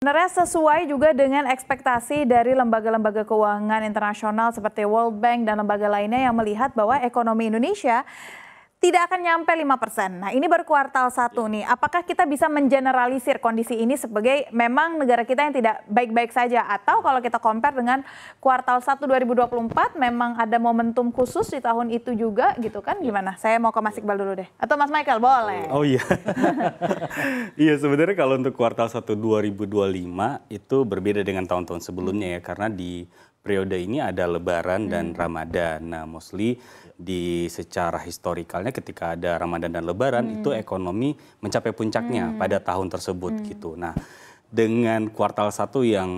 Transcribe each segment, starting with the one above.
sebenarnya sesuai juga dengan ekspektasi dari lembaga-lembaga keuangan internasional seperti World Bank dan lembaga lainnya yang melihat bahwa ekonomi Indonesia tidak akan nyampe 5%. Nah, ini baru kuartal 1 nih. Apakah kita bisa mengeneralisir kondisi ini sebagai memang negara kita yang tidak baik-baik saja? Atau kalau kita compare dengan kuartal 1 2024 memang ada momentum khusus di tahun itu juga gitu kan? Gimana? Saya mau ke Mas Iqbal dulu deh. Atau Mas Michael, boleh. Oh iya. Iya, sebenarnya kalau untuk kuartal 1 2025 itu berbeda dengan tahun-tahun sebelumnya ya. Karena di periode ini ada Lebaran dan Ramadan. Nah, mostly di secara historikalnya ketika ada Ramadan dan Lebaran itu ekonomi mencapai puncaknya pada tahun tersebut gitu. Nah, dengan kuartal 1 yang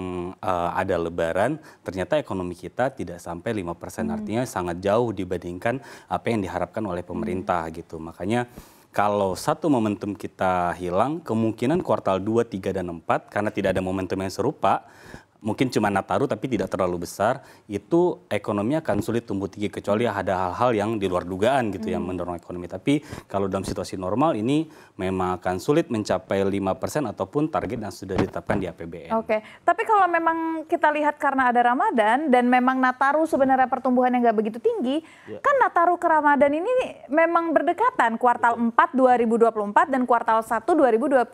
ada Lebaran, ternyata ekonomi kita tidak sampai 5%. Artinya sangat jauh dibandingkan apa yang diharapkan oleh pemerintah gitu. Makanya kalau satu momentum kita hilang, kemungkinan kuartal 2, 3, dan 4 karena tidak ada momentum yang serupa, mungkin cuma Nataru tapi tidak terlalu besar, itu ekonomi akan sulit tumbuh tinggi kecuali ada hal-hal yang di luar dugaan gitu yang mendorong ekonomi. Tapi kalau dalam situasi normal ini memang akan sulit mencapai 5% ataupun target yang sudah ditetapkan di APBN. Oke, tapi kalau memang kita lihat karena ada Ramadan dan memang Nataru sebenarnya pertumbuhannya nggak begitu tinggi, kan Nataru ke Ramadan ini memang berdekatan kuartal 4 2024 dan kuartal 1 2025.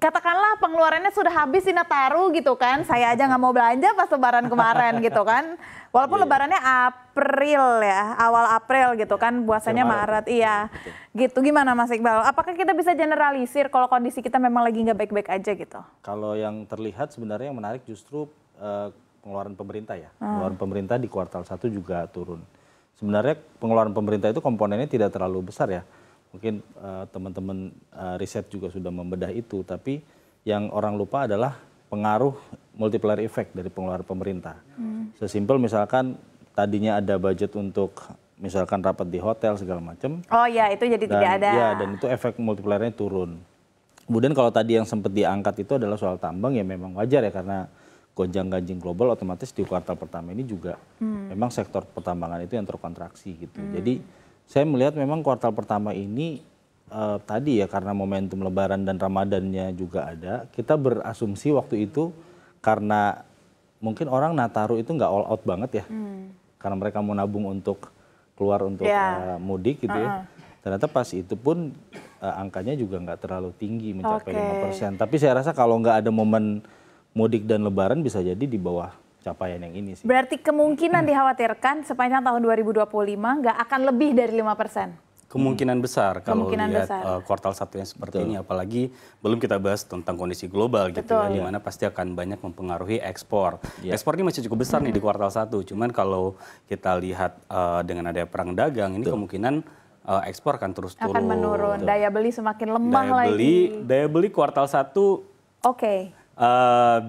Katakanlah pengeluarannya sudah habis di Nataru gitu kan, saya aja nggak mau belanja pas Lebaran kemarin gitu kan. Walaupun Lebarannya April ya, awal April gitu kan, puasanya Maret, iya. Gitu, gimana Mas Iqbal? Apakah kita bisa generalisir kalau kondisi kita memang lagi nggak baik-baik aja gitu? Kalau yang terlihat sebenarnya yang menarik justru pengeluaran pemerintah ya. Pengeluaran pemerintah di kuartal 1 juga turun. Sebenarnya pengeluaran pemerintah itu komponennya tidak terlalu besar ya. Mungkin teman-teman riset juga sudah membedah itu, tapi yang orang lupa adalah pengaruh multiplier effect dari pengeluaran pemerintah. Sesimpel misalkan tadinya ada budget untuk misalkan rapat di hotel segala macam. Oh ya, itu jadi tidak ada. Ya, dan itu efek multipliernya turun. Kemudian kalau tadi yang sempat diangkat itu adalah soal tambang, ya memang wajar ya karena gonjang-ganjing global otomatis di kuartal pertama ini juga memang sektor pertambangan itu yang terkontraksi gitu. Jadi saya melihat memang kuartal pertama ini tadi ya karena momentum Lebaran dan Ramadannya juga ada, kita berasumsi waktu itu karena mungkin orang Nataru itu nggak all out banget ya, karena mereka mau nabung untuk keluar untuk mudik gitu ya. Ternyata pas itu pun angkanya juga nggak terlalu tinggi mencapai 5%. Tapi saya rasa kalau nggak ada momen mudik dan Lebaran bisa jadi di bawah capaian yang ini sih. Berarti kemungkinan dikhawatirkan sepanjang tahun 2025 nggak akan lebih dari 5%? Kemungkinan besar kalau lihat besar. kuartal 1 yang seperti ini, apalagi belum kita bahas tentang kondisi global gitu ya, di mana pasti akan banyak mempengaruhi ekspor. Ekspor ini masih cukup besar nih di kuartal 1, cuman kalau kita lihat dengan ada perang dagang ini kemungkinan ekspor akan terus turun. Akan menurun, daya beli semakin lemah lagi. Daya beli kuartal 1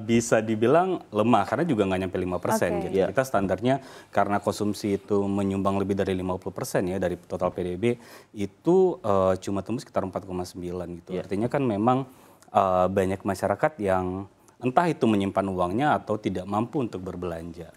bisa dibilang lemah karena juga nggak nyampe 5% gitu. Kita standarnya karena konsumsi itu menyumbang lebih dari 50% ya dari total PDB itu cuma tumbuh sekitar 4,9 gitu. Artinya kan memang banyak masyarakat yang entah itu menyimpan uangnya atau tidak mampu untuk berbelanja.